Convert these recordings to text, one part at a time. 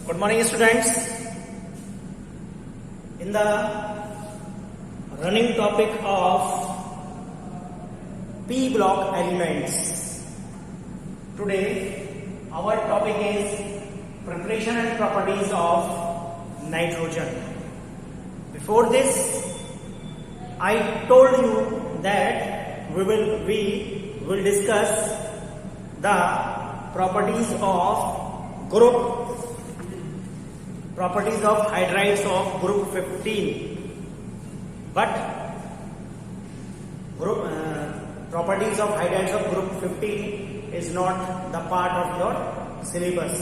Good morning, students. In the running topic of P block elements, today our topic is preparation and properties of nitrogen. Before this, I told you that we will discuss the properties of hydrides of group 15, but properties of hydrides of group 15 is not the part of your syllabus.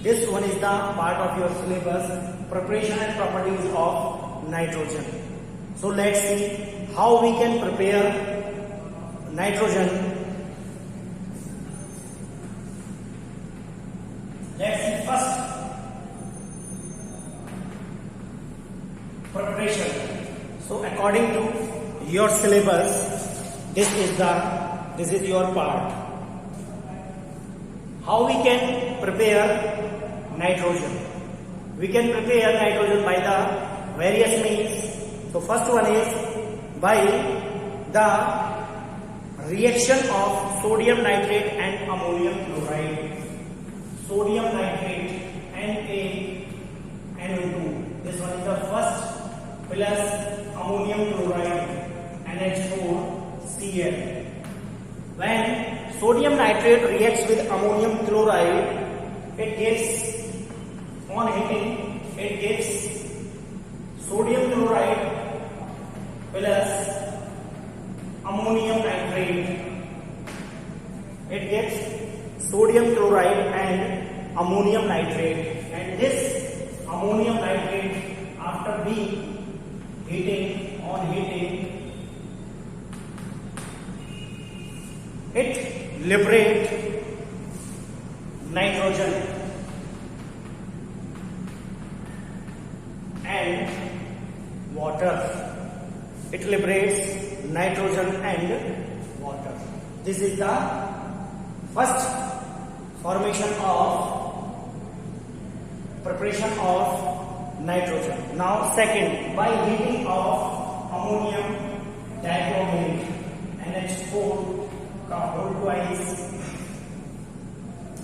This one is the part of your syllabus, preparation and properties of nitrogen. So let's see how we can prepare nitrogen. Let's see first preparation. So according to your syllabus, this is your part. How we can prepare nitrogen? We can prepare nitrogen by the various means. So first one is by the reaction of sodium nitrate and ammonium chloride. Sodium nitrate NaNO2. This one is the first, plus ammonium chloride NH4Cl. When sodium nitrate reacts with ammonium chloride, it gives, on heating, it gives sodium chloride plus ammonium nitrate. It gives sodium chloride and ammonium nitrate, and this ammonium nitrate, after being heating, it liberates nitrogen and water. It liberates nitrogen and water. This is the first formation of preparation of nitrogen. Now second, by heating of ammonium dichromate NH4 का whole twice,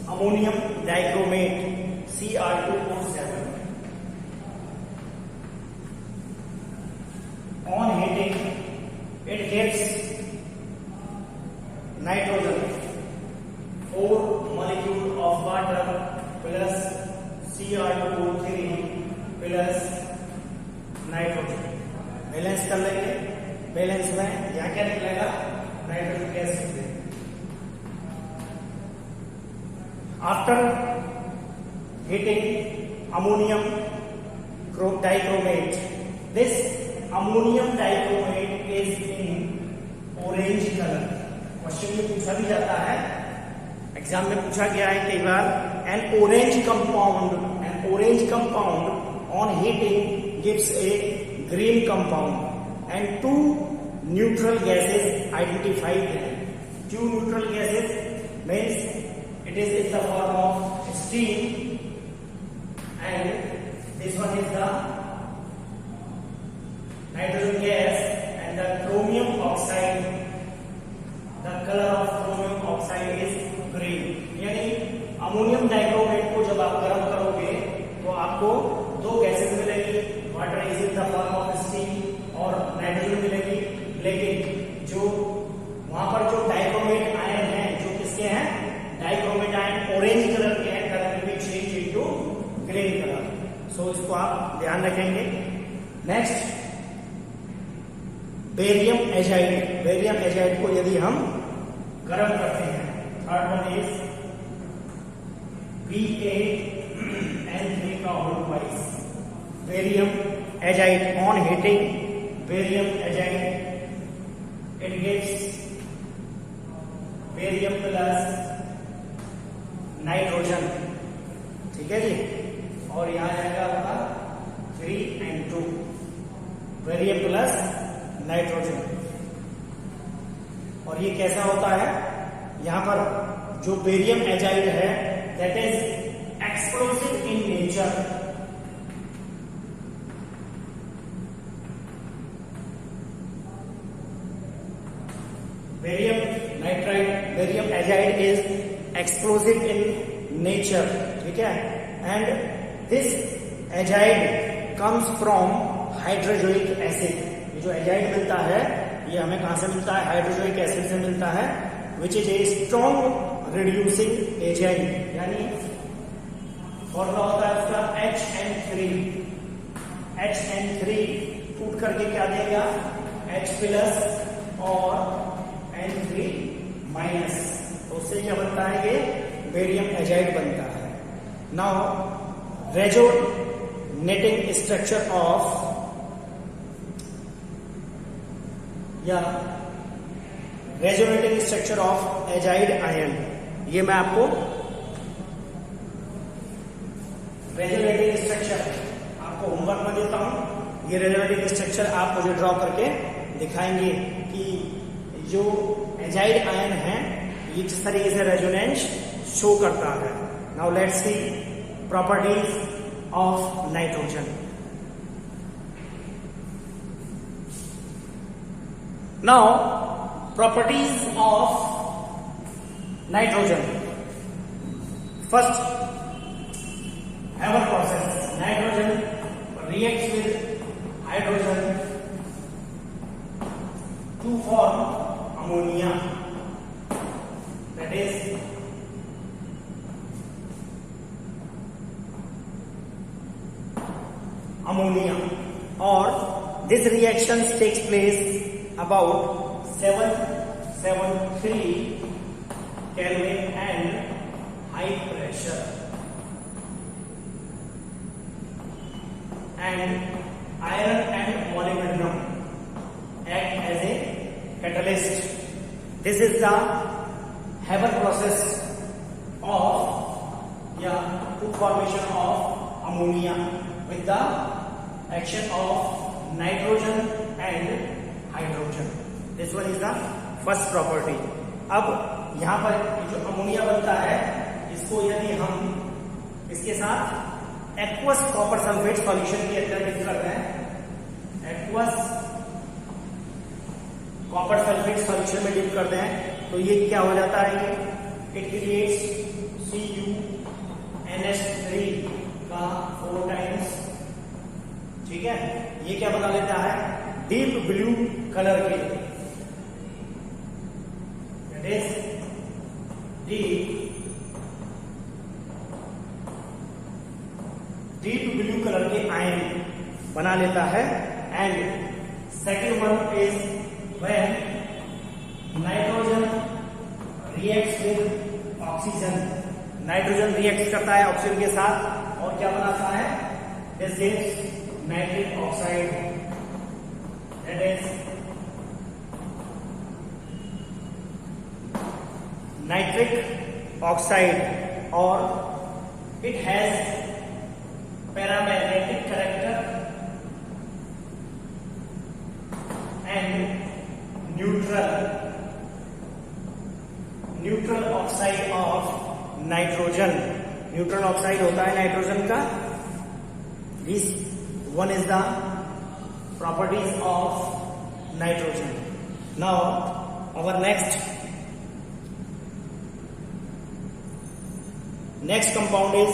ammonium dichromate Cr2O7. On heating, it gives nitrogen, 4 molecule of water plus Cr2O3 plus nitrogen. Balance कर लेंगे. Balance में यहाँ क्या निकलेगा? Nitrogen gas निकलेगा. After heating ammonium dichromate, this ammonium dichromate is in orange color. Question में पूछा भी जाता है, एग्जाम में पूछा गया है कई बार. An orange compound on heating gives a green compound, and two neutral gases identified there. Two neutral gases means it is in the form of steam, and this one is the nitrogen gas, and the chromium oxide, the color of chromium oxide is green. यानी ammonium dichromate को जब आप गर्म करोगे तो आपको दो gases मिलेगी, water is in the form of steam और नाइट्रोजन मिलेगी. लेकिन जो वहां पर जो डाइक्रोमेट आयन है, जो किसके हैं? डाइक्रोमेट आयन ऑरेंज कलर के हैं. Colour will be change into green colour. So इसको आप ध्यान रखेंगे. Next, barium azide. Barium azide को यदि हम गर्म करते हैं, थर्ड वन इज Ba(N3) का whole twice. Barium azide on heating, barium azide, it gives barium plus nitrogen. ठीक है जी. और यहां जाएगा आपका 3 and 2, बेरियम प्लस नाइट्रोजन. और ये कैसा होता है? यहां पर जो बेरियम एजाइड है, that is explosive in nature. Barium nitride, barium azide is explosive in nature. ठीक है? And this azide comes from hydrozoic acid. ये जो azide मिलता है ये हमें कहां से मिलता है? हाइड्रोजोइक एसिड से मिलता है, which is a strong reducing agent. यानी फॉर्मूला होता है उसका HN3। HN3 टूट करके क्या देगा? H+ और N3-। तो उससे क्या बनता है? ये बेरियम एजाइड बनता है। नाउ रेजोनेटिंग स्ट्रक्चर ऑफ या resonating structure of azide ion, ये मैं आपको रेजोनेटिंग स्ट्रक्चर आपको होमवर्क में देता हूं। ये रेजोनेटिंग स्ट्रक्चर आप मुझे ड्रॉ करके दिखाएंगे कि जो एजाइड आयन है ये किस तरीके से रेजोनेंस शो करता है। Now let's see properties of nitrogen. Now, properties of nitrogen. First, Haber process. Nitrogen reacts with hydrogen to form ammonia. That is ammonia. Or this reaction takes place about 773 Kelvin and high pressure, and iron and molybdenum act as a catalyst. This is the Haber process of formation of ammonia with the action of nitrogen and hydrogen. This one is the first property. अब यहां पर जो ammonia बनता है इसको यदि हम इसके साथ एक्वस कॉपर सल्फेट सॉल्यूशन के अंदर मिक्स करते हैं, एक्वस कॉपर सल्फेट सॉल्यूशन में डिप करते हैं तो ये क्या हो जाता है? इट क्रिएट्स CuNH3 का 4 टाइम्स। ठीक है? ये क्या बना लेता है? डीप ब्लू कलर के, that is deep blue colour के आयन बना लेता है। And second one is when nitrogen reacts with oxygen. Nitrogen react करता है ऑक्सीजन के साथ और क्या बनाता है? This is nitric oxide, that is nitric oxide, or it has paramagnetic character and neutral oxide of nitrogen. neutral oxide होता है नाइट्रोजन का। This one is the properties of nitrogen. Now our next compound is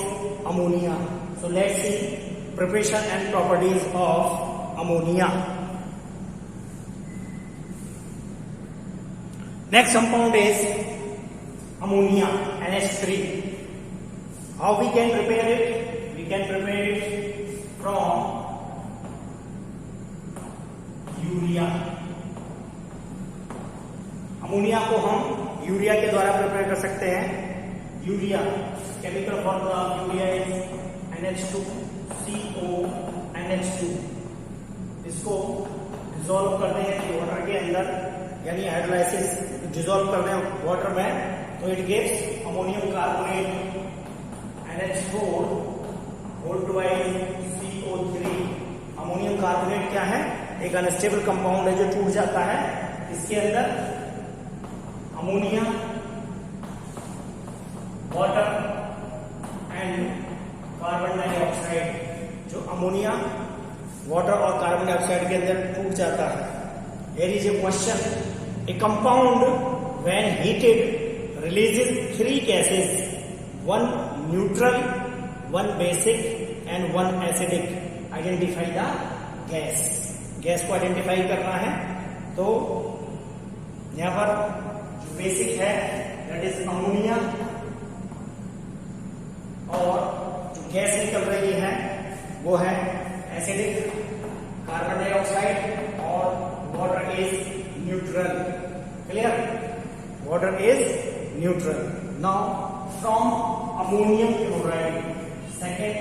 ammonia. So let's see preparation and properties of ammonia. Next compound is ammonia, NH3. How we can prepare it? We can prepare it from urea. Ammonia को हम urea के द्वारा prepare कर सकते हैं। Urea chemical formula of urea is NH2CO NH2। इसको dissolve करते हैं वाटर के अंदर, यानी हाइड्रोलाइसिस डिसॉल्व करते हैं वाटर में, तो it gives ammonium carbonate NH4 whole twice CO3। Ammonium carbonate क्या है? एक अनस्टेबल कंपाउंड है जो टूट जाता है। इसके अंदर अमोनिया, वाटर एंड के अंदर टूट जाता है। Here is a question, A compound when heated releases 3 gases, 1 neutral, 1 basic and 1 acidic. Identify the gas. Gas को आइडेंटिफाई करना है। तो यहां पर जो बेसिक है दैट इज अमोनिया, और जो गैस निकल रही है वो है एसिडिक, कार्बन डाइऑक्साइड, और water is neutral. Clear? Water is neutral. Now from ammonium chloride, second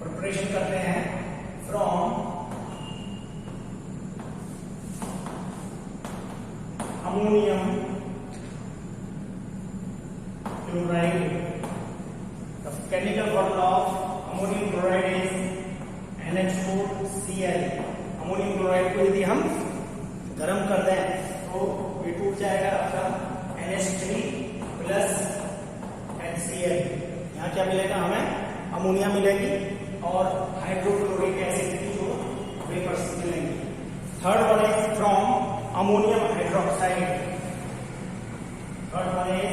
preparation करते हैं। From ammonium chloride, the chemical formula of ammonium chloride is NH4Cl। Ammonium chloride को यदि हम गर्म कर दें तो ये टूट जाएगा आपका NH3 प्लस HCl। यहाँ क्या मिलेगा हमें? अमोनिया मिलेगी और हाइड्रोक्लोरिक एसिड की जो वेपर्स मिलेंगी। Third one is from ammonium hydroxide. Third one is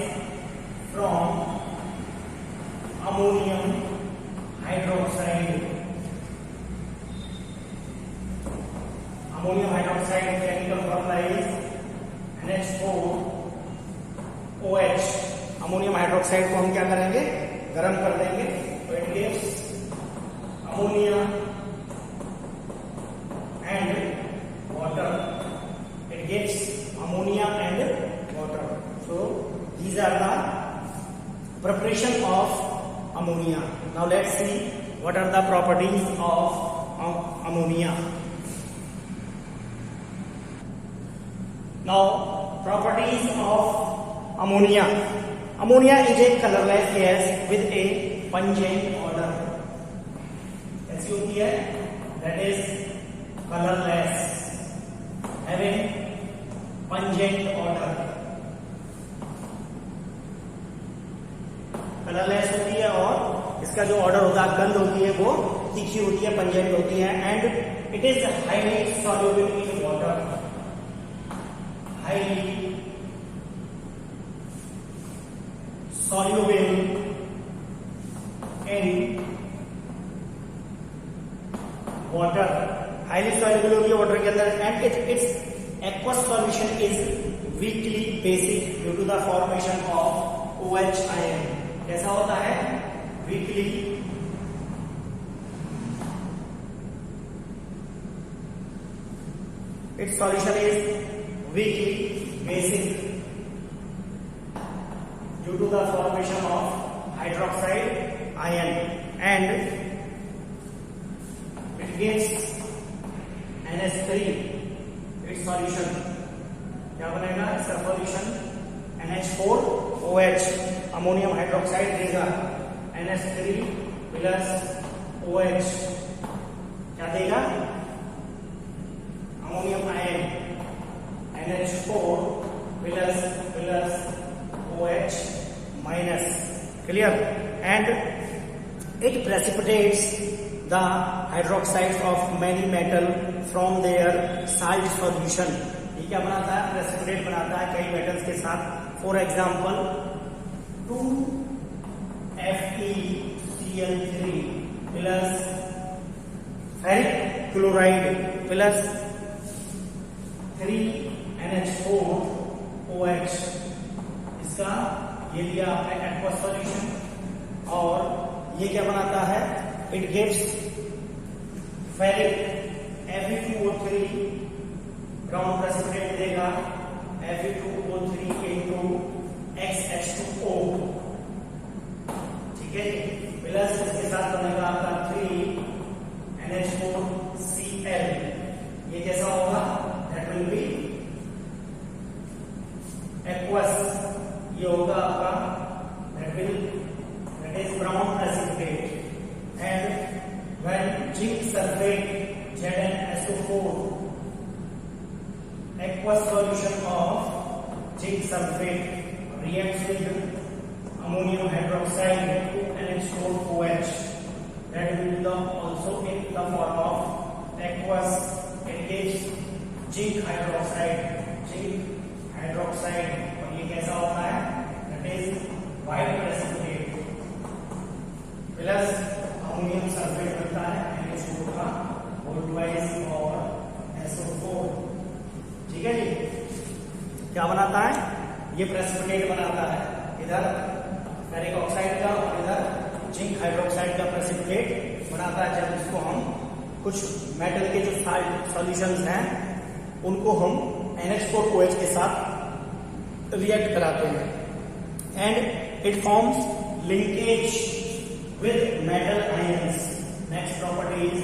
from ammonium hydroxide. Ammonium hydroxide chemical formula is NH4OH। Ammonium hydroxide को हम क्या करेंगे? गर्म कर देंगे तो it gives ammonia and water. It gives ammonia and water. So these are the preparation of ammonia. Now let's see what are the properties of ammonia. Now properties of ammonia. Ammonia is a colorless gas with a pungent odor. ऐसी होती है that is colorless, having pungent odor। Colourless होती है और इसका जो order होता है, गंध होती है, वो तीखी होती है, पंजेंट होती है। And it is highly soluble in water. Highly soluble in water. Highly soluble होती है वाटर के अंदर। And its aqueous solution is weakly basic due to the formation of OH ion. कैसा होता है? Weakly its solution is weakly basic due to the formation of hydroxide ion and it gives NH3। Its solution क्या बनेगा? इसका solution NH4OH, ammonium hydroxide देगा NH3 plus OH। क्या देगा? Ammonium ion NH4 plus plus OH minus. Clear? And it precipitates the hydroxides of many metal from their salt solution. ये क्या बनाता है? प्रेसिपिटेट बनाता है कई मेटल्स के साथ। For example 2FeCl3 plus ferric chloride plus 3NH4OH। इसका ये दिया आपने एक्वस सॉल्यूशन। और ये क्या बनाता है? It gives ferric Fe2O3 brown precipitate देगा Fe2O3 into XH2O। ठीक है, प्लस इसके साथ बनेगा आपका 3NH4Cl। ये कैसा होगा? That will B aqueous. ये होगा आपका that is brown precipitate. And when zinc sulphate ZnSO4 aqueous solution of zinc sulfate reacts with ammonium hydroxide to NH4OH, that will be also in the form of aqueous it gives zinc hydroxide, और ये कैसा होता है, that is white precipitate plus ammonium sulphate बनता है NH2 का वोल्टवाइज और SO4। ठीक है जी, क्या बनाता है, ये प्रेसिपिटेट बनाता है, इधर फेरिक ऑक्साइड का और इधर जिंक हाइड्रोक्साइड का प्रेसिपिटेट बनाता है। जब इसको हम कुछ मेटल के जो सॉल्यूशंस हैं उनको हम NH4OH के साथ रिएक्ट कराते हैं, and it forms linkage with metal ions. Next property is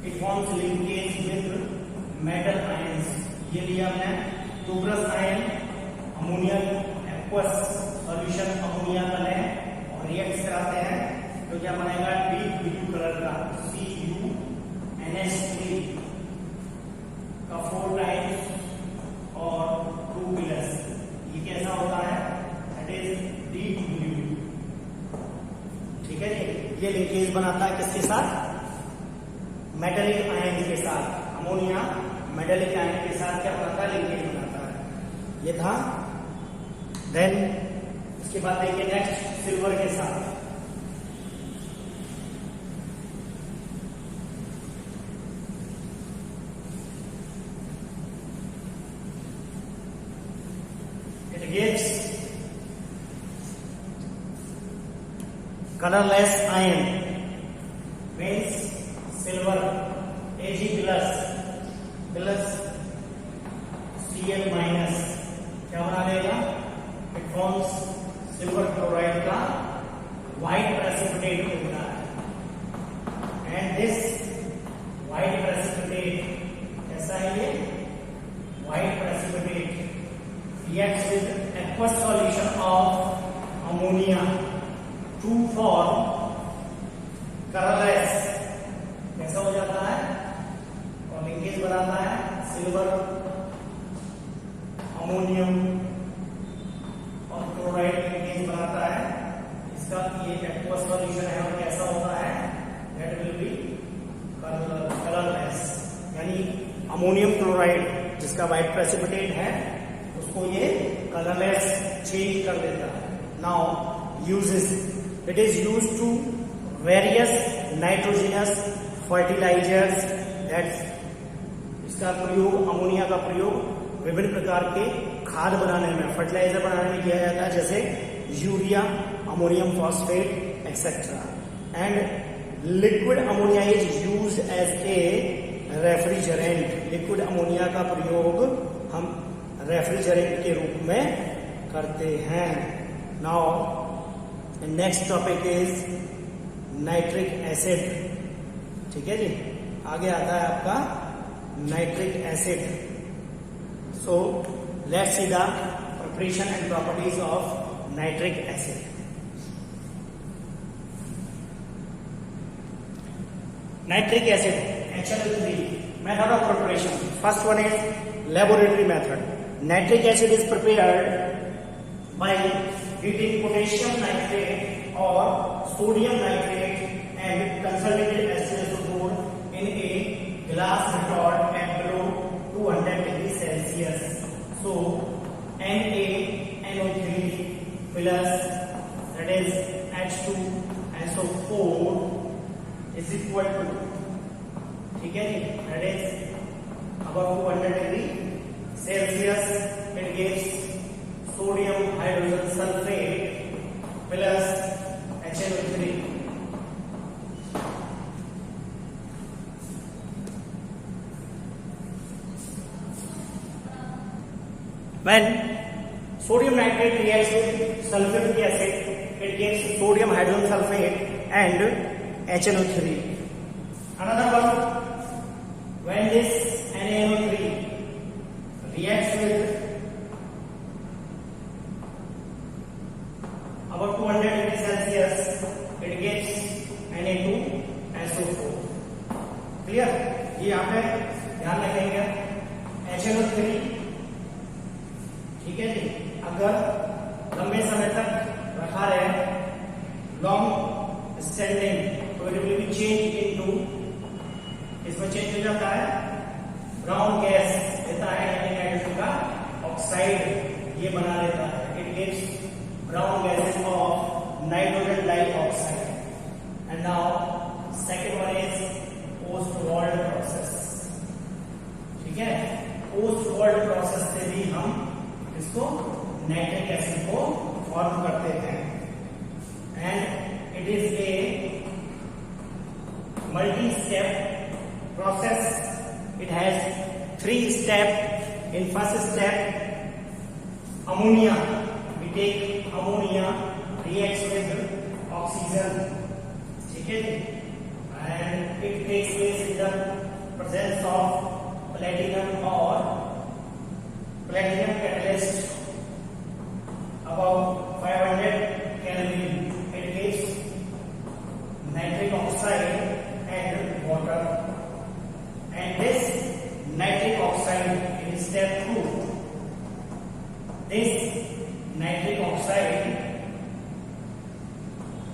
it forms linkage with metal ions. ये लिया हमने टूबरस ion, ammonia aqueous solution ammonia का लें और रिएक्ट कराते हैं तो क्या बनेगा, डीप ब्लू कलर का CuNH3 का 4 टाइम्स और 2 प्लस, ये कैसा होता है, दैट इज डीप ब्लू। ठीक है जी, ये लिंकेज बनाता है किसके साथ, मेटेलिक आयन के साथ। अमोनिया मेटेलिक आयन के साथ क्या बनाता है, लिंकेज बनाता है। ये था। देन उसके बाद देखिए नेक्स्ट सिल्वर के साथ। It gives colourless ion, means silver Ag plus Cl minus क्या बना देगा, इट फॉर्म्स सिल्वर क्लोराइड का व्हाइट प्रेसिपिटेट होता है, एंड दिस व्हाइट प्रेसिपिटेट कैसा है, ये white precipitate reacts with aqueous solution of ammonia to form colorless, कैसा हो जाता है, और लिंकेज बनाता है सिल्वर अमोनियम और क्लोराइड लिंकेज बनाता है। इसका ये एक्वस सॉल्यूशन है और कैसा होता है, दैट विल बी कलरलेस, यानी अमोनियम क्लोराइड जिसका व्हाइट प्रेसिपिटेट है उसको ये कलरलेस चेंज कर देता है। Now uses, it is used to various nitrogenous fertilisers, that's इसका प्रयोग, अमोनिया का प्रयोग विभिन्न प्रकार के खाद बनाने में, फर्टिलाइजर बनाने में किया जाता है, जैसे urea, ammonium phosphate etcetera. And liquid ammonia is used as a refrigerant, liquid ammonia का प्रयोग हम रेफ्रिजरेंट के रूप में करते हैं। Now next topic is nitric acid. ठीक है जी, आगे आता है आपका nitric acid. So let's see the preparation and properties of nitric acid. Nitric acid HNO3, method of preparation. First one is laboratory method. Nitric acid is prepared by heating potassium nitrate or sodium nitrate and concentrated H2SO4 in a glass retort at below 200 degrees Celsius. So NaNO3 plus, that is H2SO4 is equal to, ठीक है जी, that is above 200 degree Celsius. It gives sodium hydrogen sulfate plus HNO3. When sodium nitrate reacts with sulfuric acid, it gives sodium hydrogen sulfate and HNO3. Another one, when this NaNO3 reacts with about 200 degrees Celsius, it gives Na2SO4. Clear? ये यहाँ पे ध्यान रखेंगे HNO3, ठीक है जी, अगर लंबे समय तक रखा रहे, लॉन्ग स्टैंडिंग, तो it will be change into, इसमें चेंज हो जाता है ब्राउन गैस देता है, यानी नाइट्रोजन का ऑक्साइड ये बना लेता है। It gives brown gases of nitrogen dioxide. And now second one is post-walled process. ठीक है, पोस्ट-वॉल्ड प्रोसेस से भी हम इसको नाइट्रिक एसिड को फॉर्म करते हैं। And it is A multi-step process. It has 3 steps. In first step, ammonia. We take ammonia, reacts with oxygen. Okay? And it takes place in the presence of platinum or platinum catalyst above 500 Kelvin. It gives nitric oxide and water, and this nitric oxide in step 2, this nitric oxide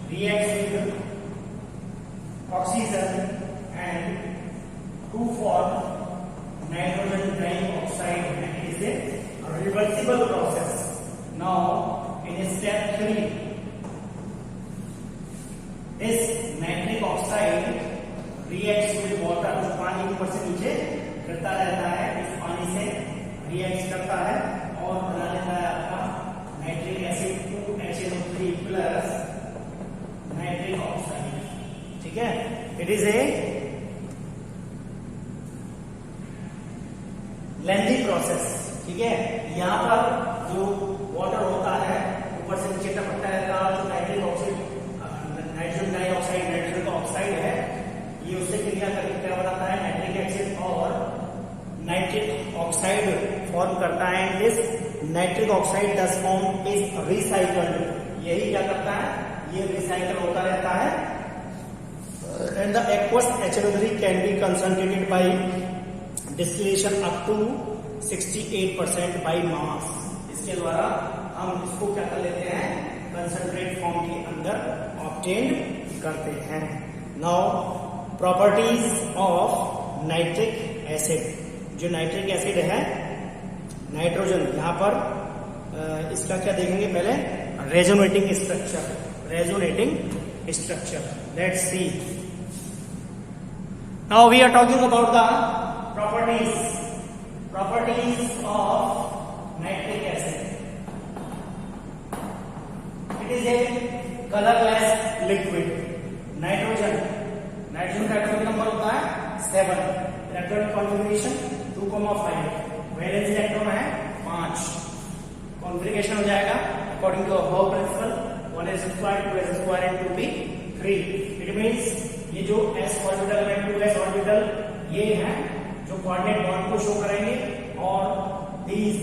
reacts with oxygen and to form nitrogen dioxide, and it is a reversible process. Now in step 3, this nitric oxide reacts with water. जो पानी ऊपर से नीचे गिरता रहता है, इस पानी से रिएक्ट करता है और बना लेता है आपका nitric acid 2HNO3 plus nitric oxide. ठीक है, it is A lengthy process. ठीक है, यहाँ पर जो वाटर होता है ऊपर से नीचे टपकता रहता है, जो nitric oxide nitrogen dioxide nitrogen का ऑक्साइड है, ये उससे क्रिया करके क्या बनाता है, नाइट्रिक एसिड और नाइट्रिक ऑक्साइड फॉर्म करता है। And this nitric oxide thus form is recycled. यही क्या करता है, ये रिसाइकल होता रहता है। And the aqueous HNO3 can be concentrated by distillation up to 68% by mass. इसके द्वारा हम इसको क्या कर लेते हैं, कंसंट्रेट फॉर्म के अंदर ऑब्टेन करते हैं। Now properties of nitric acid. जो नाइट्रिक एसिड है, नाइट्रोजन, यहां पर इसका क्या देखेंगे, पहले resonating structure. Resonating structure, let's see. Now we are talking about the properties of nitric acid. It is a colourless liquid. Nitrogen का एटॉमिक नंबर होता है 7, इलेक्ट्रॉनिक कॉन्फ़िगरेशन 2,5, वैलेंस इलेक्ट्रॉन है 5। कॉन्फ़िगरेशन हो जाएगा according to hall principle, 1s², 2s² and 2p3। It means ये जो s orbital में 2s orbital ये है जो कोऑर्डिनेट बॉन्ड को शो करेंगे, और these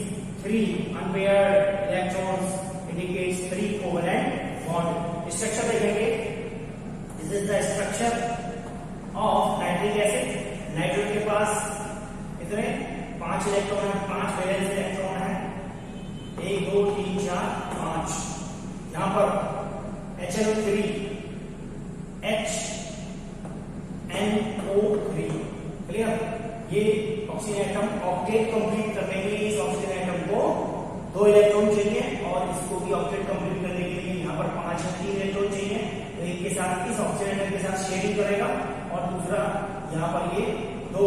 3 unpaired electrons indicates 3 covalent bond. Structure देखेंगे, this is the structure of nitric acid. Nitrogen के पास इतने 5 इलेक्ट्रॉन है, 5 वैलेंस इलेक्ट्रॉन है, 1 2 3 4 5। यहां पर HNO3 HNO3 क्लियर। ये ऑक्सीजन एटम ऑक्टेट कंप्लीट करने के लिए इस ऑक्सीजन एटम को 2 इलेक्ट्रॉन चाहिए, और इसको भी ऑक्टेट कंप्लीट करने के लिए यहाँ पर 5 या 3 इलेक्ट्रॉन चाहिए। तो एक के साथ इस ऑक्सीजन एटम के साथ शेयरिंग करेगा, और दूसरा यहाँ पर ये 2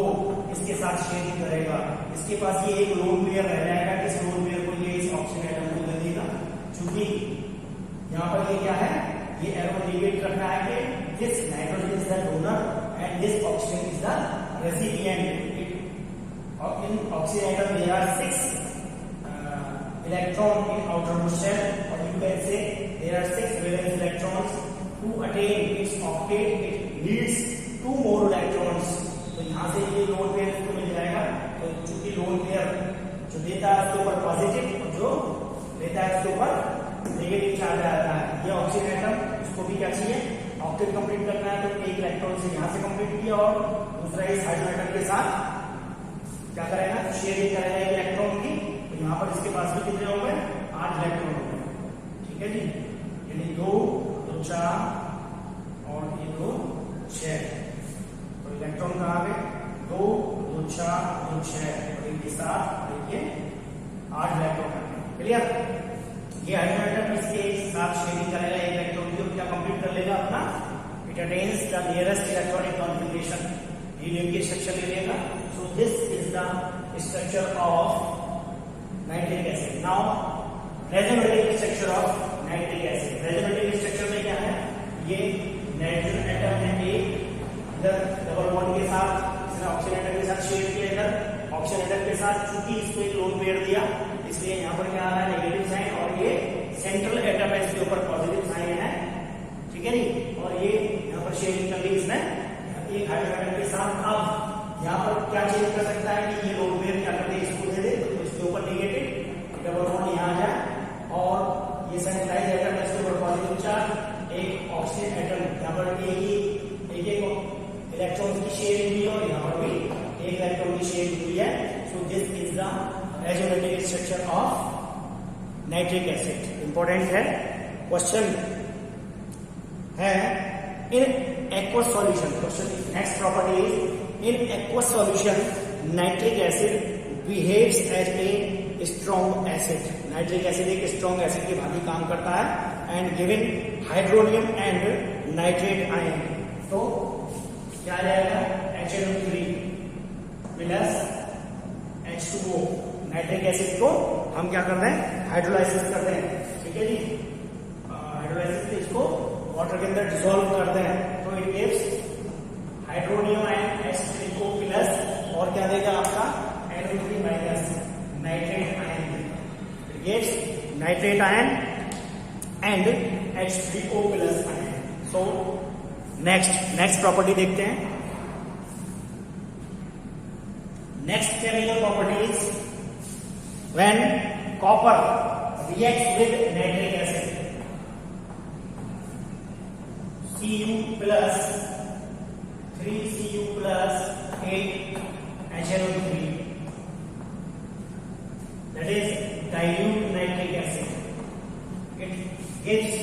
इसके साथ शेयरिंग करेगा। इसके पास ये एक लोन पेयर रह जाएगा, इस लोन पेयर को ये इस ऑक्सीजन एटम को दे देगा। चूंकि यहाँ पर ये क्या है, ये एरो इंडिकेट करता है कि this nitrogen is the donor and this oxygen is the recipient. In oxygen atom there are 6 electron in outermost shell, or you can say there are 6 valence electrons. To attain its octet it needs 2 more electrons. तो यहाँ से ये lone pair इसको मिल जाएगा। तो चूंकि lone pair जो देता है उसके ऊपर पॉजिटिव, और जो लेता है उसके ऊपर नेगेटिव चार्ज आता है। ये ऑक्सीजन एटम, इसको भी क्या चाहिए, ऑक्टेट कंप्लीट करना है। तो एक इलेक्ट्रॉन से यहाँ से कंप्लीट किया, और दूसरा इस हाइड्रोजन एटम के साथ क्या करेगा, शेयरिंग करेगा एक इलेक्ट्रॉन की। यहाँ पर इसके पास भी कितने हो गए, 8 इलेक्ट्रॉन हो गए। ठीक है जी, यानी 2 2 4 और ये 2 6। तो इलेक्ट्रॉन कहाँ गए, 2 2 4 2 6 और इनके साथ देखिए 8 इलेक्ट्रॉन है। क्लियर? ये हाइड्रोजन एटम इसके साथ शेयरिंग करेगा, एक इलेक्ट्रॉन को क्या कंप्लीट कर लेगा अपना, it attains the nearest electronic configuration, helium की स्ट्रक्चर ले लेगा। सो this is the structure of nitric acid. Now resonative structure of nitric acid. Resonative structure में क्या है, ये नाइट्रोजन एटम है एक, इधर डबल बॉन्ड के साथ इसने ऑक्सीजन एटम के साथ शेयर किया, इधर ऑक्सीजन एटम के साथ, चूंकि इसको एक लोन पेयर दिया इसलिए यहाँ पर क्या आ रहा है नेगेटिव साइन, और ये सेंट्रल एटम है इसके ऊपर पॉजिटिव साइन है, ठीक है नहीं, और ये यहाँ पर शेयरिंग कर ली इसने एक हाइड्रोजन एटम के साथ। अब यहाँ पर क्या चेंज कर सकता है कि ये लोन पेयर क्या करते हैं, इसको दे दे तो इसके ऊपर नेगेटिव डबल बॉन्ड यहाँ आ जाए, और ये सैनिटाइज एटम है इसके ऊपर पॉजिटिव चार्ज, एक ऑक्सीजन एटम यहाँ पर एक इलेक्ट्रॉन की शेयरिंग हुई और यहाँ पर भी एक इलेक्ट्रॉन की शेयरिंग हुई है। So this is the resonative structure of nitric acid. Important है क्वेश्चन है in aqueous solution. Question next property is in aqueous solution nitric acid behaves as a strong acid. Nitric acid एक strong acid के भांति काम करता है and given hydronium and nitrate ion. तो क्या आ जाएगा, HNO3 plus H2O। Nitric acid को हम क्या कर रहे हैं, हाइड्रोलाइसिस कर रहे हैं, ठीक है जी, हाइड्रोलाइसिस से इसको वाटर के अंदर डिसॉल्व करते हैं, तो it gives hydronium ion H3O plus, और क्या देगा आपका NO3 minus nitrate ion, it gives nitrate ion and H3O plus ion. So next property देखते हैं। Next chemical property is when copper reacts with nitric acid, Cu plus 3Cu plus 8HNO3, that is dilute nitric acid. It gives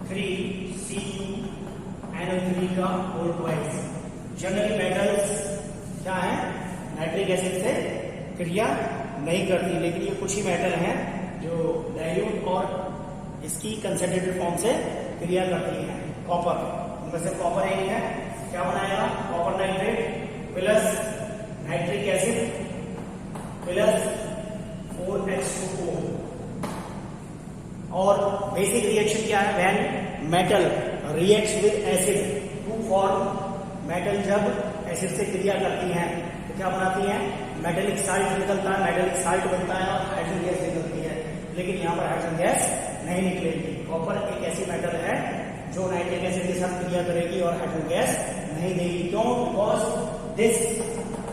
3Cu NO3 का whole twice. Generally metals क्या है, nitric acid से क्रिया नहीं करती, लेकिन ये कुछ ही मेटल हैं जो डाइल्यूट और इसकी कंसंट्रेटेड फॉर्म से क्रिया करती है। कॉपर, उनमें से कॉपर एक है, क्या बनाएगा, copper nitrate plus nitric acid plus 4H2O। और बेसिक रिएक्शन क्या है, when metal reacts with acid to form. Metal जब एसिड से क्रिया करती हैं तो क्या बनाती हैं, मेटेलिक साल्ट निकलता है, मेटेलिक साल्ट बनता है और हाइड्रोजन गैस निकलती है, लेकिन यहाँ पर हाइड्रोजन गैस नहीं निकलेगी। कॉपर एक ऐसी मेटल है जो नाइट्रिक एसिड के साथ क्रिया करेगी और हाइड्रोजन गैस नहीं देगी। क्यों? Because this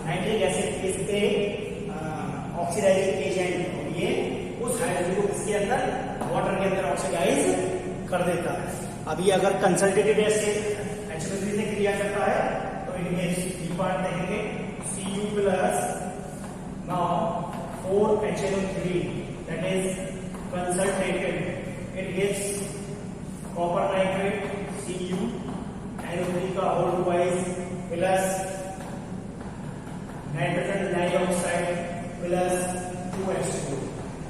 nitric acid is a oxidising agent, और ये उस हाइड्रोजन को इसके अंदर वाटर के अंदर ऑक्सीडाइज कर देता है। अभी अगर कंसंट्रेटेड एसिड HNO3 से क्रिया करता है तो इट गिव्स बी पार्ट देखेंगे Cu plus now 4HNO3 that is concentrated, it gives copper nitrate Cu NO3 का whole twice plus nitrogen dioxide plus 2H2।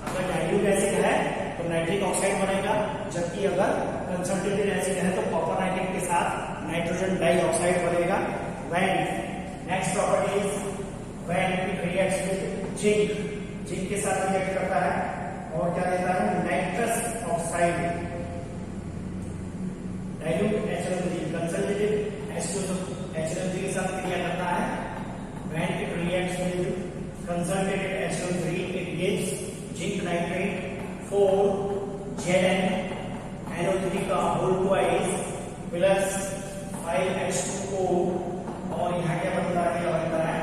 अगर डाइल्यूट एसिड है तो नाइट्रिक ऑक्साइड बनेगा, जबकि अगर कंसंट्रेटेड एसिड है तो कॉपर नाइट्रेट के साथ नाइट्रोजन डाइऑक्साइड बनेगा। When next property is when it reacts with zinc, zinc के साथ रिएक्ट करता है और क्या देता है, nitrous oxide. Dilute HNO3 concentrated HNO3 के साथ क्रिया करता है, when it reacts with concentrated HNO3 it gives zinc nitrate 4Zn NO3 का होल ट्वाइस प्लस 5H2O, और यहाँ क्या बनता है,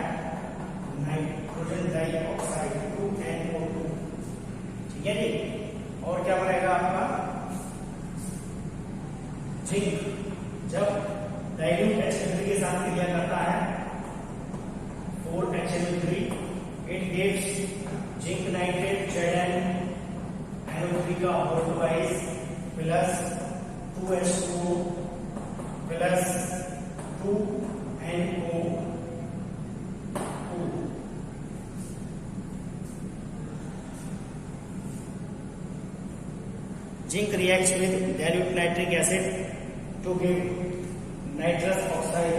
नाइट्रोजन डाइऑक्साइड 2NO2, ठीक है जी। और क्या बनेगा आपका, जिंक जब डाइल्यूट HNO3 के साथ क्रिया करता है 4HNO3 it gives zinc nitrate Zn NO3 का whole twice plus 2H2O plus 2NO, zinc reacts with dilute nitric acid to give nitrous oxide,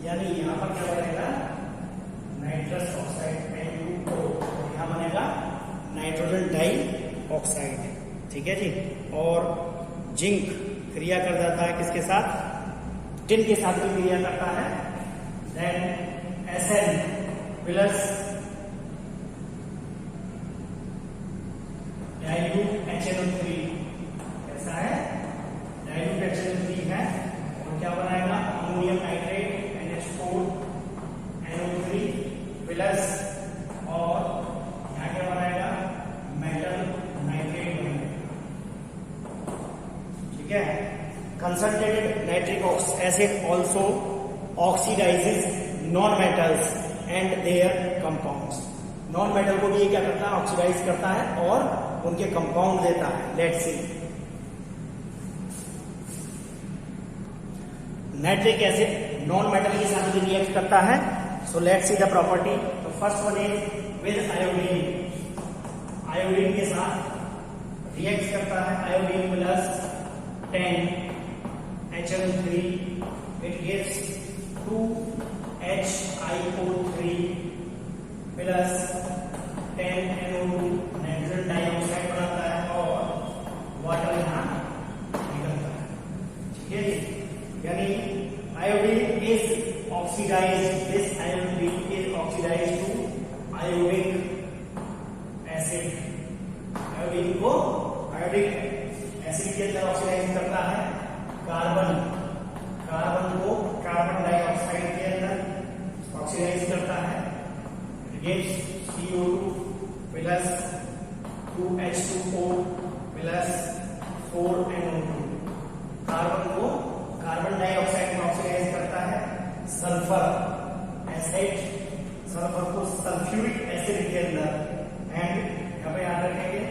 यानी यहाँ पर क्या बनेगा नाइट्रस ऑक्साइड NaO, यहाँ बनेगा नाइट्रोजन डाई ऑक्साइड। ठीक है जी। और जिंक क्रिया कर जाता है किसके साथ, टिन के साथ भी क्रिया करता है। Then Sn plus dilute HNO3, ऐसा है डाइल्यूट HNO3 है, और क्या बनाएगा ammonium nitrate NH4 NO3 plus, और यहाँ क्या बनाएगा मेटल नाइट्रेट बनेगा। ठीक है। Concentrated nitric acid also oxidises non metals and there compounds. Non metal को भी ये क्या करता है ऑक्सीडाइज करता है और उनके कंपाउंड देता है। Let's see nitric acid non metal के साथ भी रिएक्ट करता है। So let's see the property. तो first one is with iodine, iodine के साथ रिएक्ट करता है। Iodine plus 10 HNO3, it gives 2HiO3 plus 10 NO2 nitrogen dioxide बनाता है और वाटर यहाँ निकलता है। ठीक है जी। यानी iodine is oxidised, this iodine is oxidised to iodic acid. Iodine को आयोडिक एसिड के अंदर ऑक्सीडाइज करता है। कार्बन को कार्बन डाइऑक्साइड के अंदर ऑक्सीडाइज करता है। Gives CO2 plus 2H2O plus 4NO2। Carbon को कार्बन डाइऑक्साइड में ऑक्सीडाइज करता है। सल्फर एसिड, सल्फर को सल्फ्यूरिक एसिड के अंदर, एंड यहाँ पे याद रखेंगे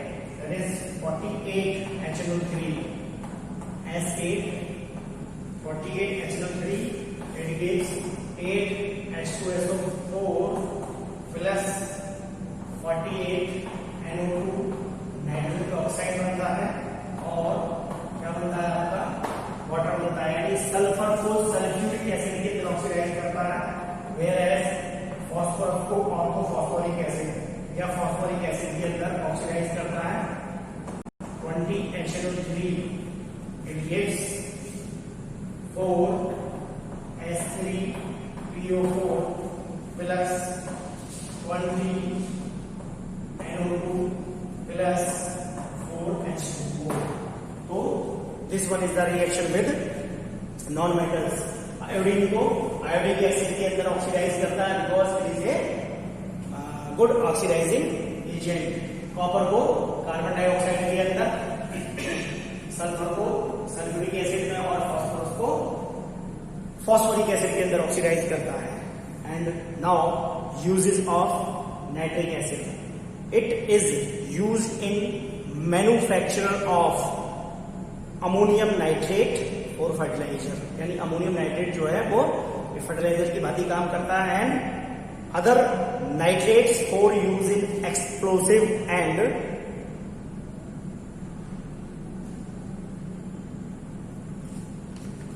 that is 48 HNO3 S8 48 HNO3, it gives 8 H2SO4 plus 48 NO2 nitrogen oxide बनता है, और क्या बनता है आपका वाटर बनता है। यानी सल्फर को सल्फ्यूरिक एसिड के अंदर ऑक्सीडाइज करता है, वेयर एज फॉस्फोरस को ऑर्थोफॉस्फोरिक एसिड या फॉस्फोरिक एसिड के अंदर ऑक्सीडाइज करता है। 20 HNO3, it gives 4 S3PO4 plus 20 NO2 plus 4 H2O। तो this one is the reaction with non metals. Iodine को आयोडिक एसिड के अंदर ऑक्सीडाइज करता है because it is a good oxidising agent. Copper को कार्बन डाइऑक्साइड के अंदर, सल्फर को सल्फ्यूरिक एसिड में, और फास्फोरस को फॉस्फोरिक एसिड के अंदर ऑक्सीडाइज करता है। And now uses of nitric acid, it is used in manufacture of ammonium nitrate और फर्टिलाइजर। यानी अमोनियम नाइट्रेट जो है वो फर्टिलाइजर की भांति काम करता है। And other nitrates for use in explosive and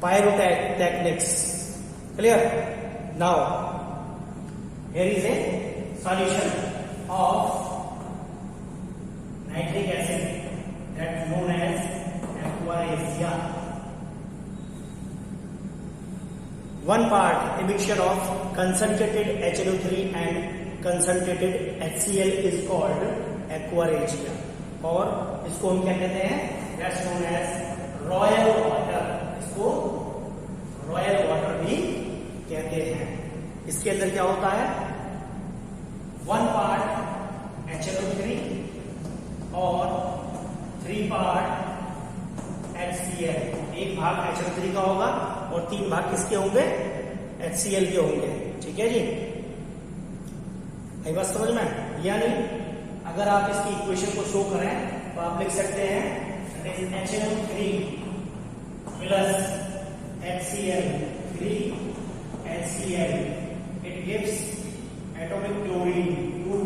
pyrotechnics. Clear? Now, here is a solution of nitric acid that's known as aquaresia. 1 part admixture of concentrated HNO3 and concentrated HCl is called aquaresia, और इसको हम क्या कहते हैं? That's known as royal water. इसको royal water भी कहते हैं। इसके अंदर क्या होता है 1 part HNO3 और 3 part HCl। 1 भाग HNO3 का होगा और 3 भाग किसके होंगे HCl के होंगे। ठीक है जी, बस समझ में। यानी अगर आप इसकी इक्वेशन को शो करें तो आप लिख सकते हैं HNO3 plus HCl, 3 HCl, it gives atomic chlorine 2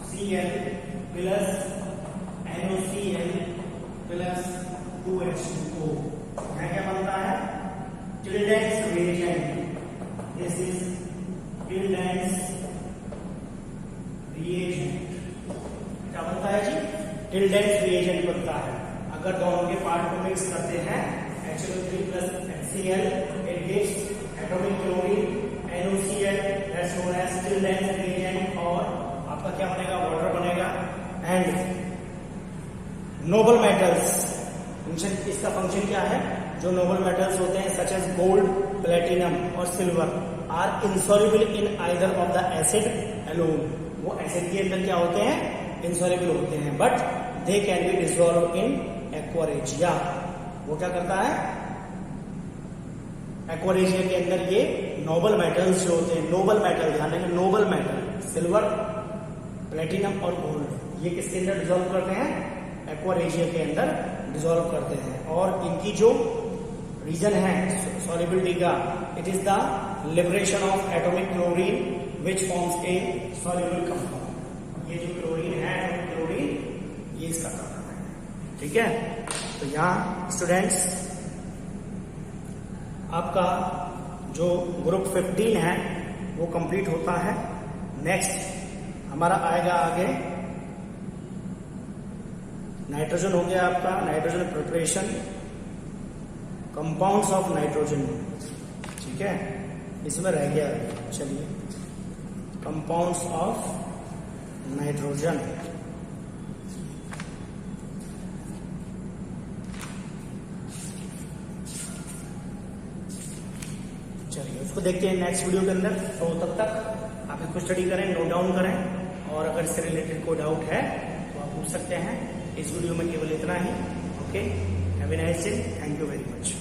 Cl plus NOCl plus अगर दोनों के पार्ट को मिक्स करते हैं HNO3 plus HCl, it gives atomic chlorine NOCl, that's known as Still's reagent, और आपका क्या बनेगा, वाटर बनेगा। एंड नोबल मेटल्स, इसका फंक्शन क्या है, जो नोबल मेटल्स होते हैं सच एज गोल्ड, प्लेटिनम और silver are insoluble in either of the acid alone, वो एसिड के अंदर क्या होते हैं, इनसॉल्युबल होते हैं, but they can be dissolve in aqua regia. वो क्या करता है, एक्वारेजिया के अंदर ये नोबल मेटल्स जो होते हैं, नोबल मेटल, ध्यान रखिए नोबल मेटल, सिल्वर, प्लेटिनम और गोल्ड, ये किसके अंदर डिसॉल्व करते हैं, एक्वारेजिया के अंदर डिसॉल्व करते हैं। और इनकी जो रीजन है सॉल्युबिलिटी का, it is the liberation of atomic chlorine which forms a soluble compound. ये जो क्लोरीन है, एटॉमिक क्लोरीन, ये इसका कारण है, ठीक है। तो यहाँ स्टूडेंट्स आपका जो ग्रुप 15 है वो कंप्लीट होता है। नेक्स्ट हमारा आएगा आगे नाइट्रोजन हो गया आपका, nitrogen preparation, compounds of nitrogen, ठीक है, इसमें रह गया, चलिए कंपाउंड्स ऑफ नाइट्रोजन। चलिए उसको देखते हैं नेक्स्ट वीडियो के अंदर। तो तब तक आप इसको स्टडी करें, नोट डाउन करें, और अगर इससे रिलेटेड कोई डाउट है तो आप पूछ सकते हैं। इस वीडियो में केवल इतना ही। Okay, have a nice day, thank you very much.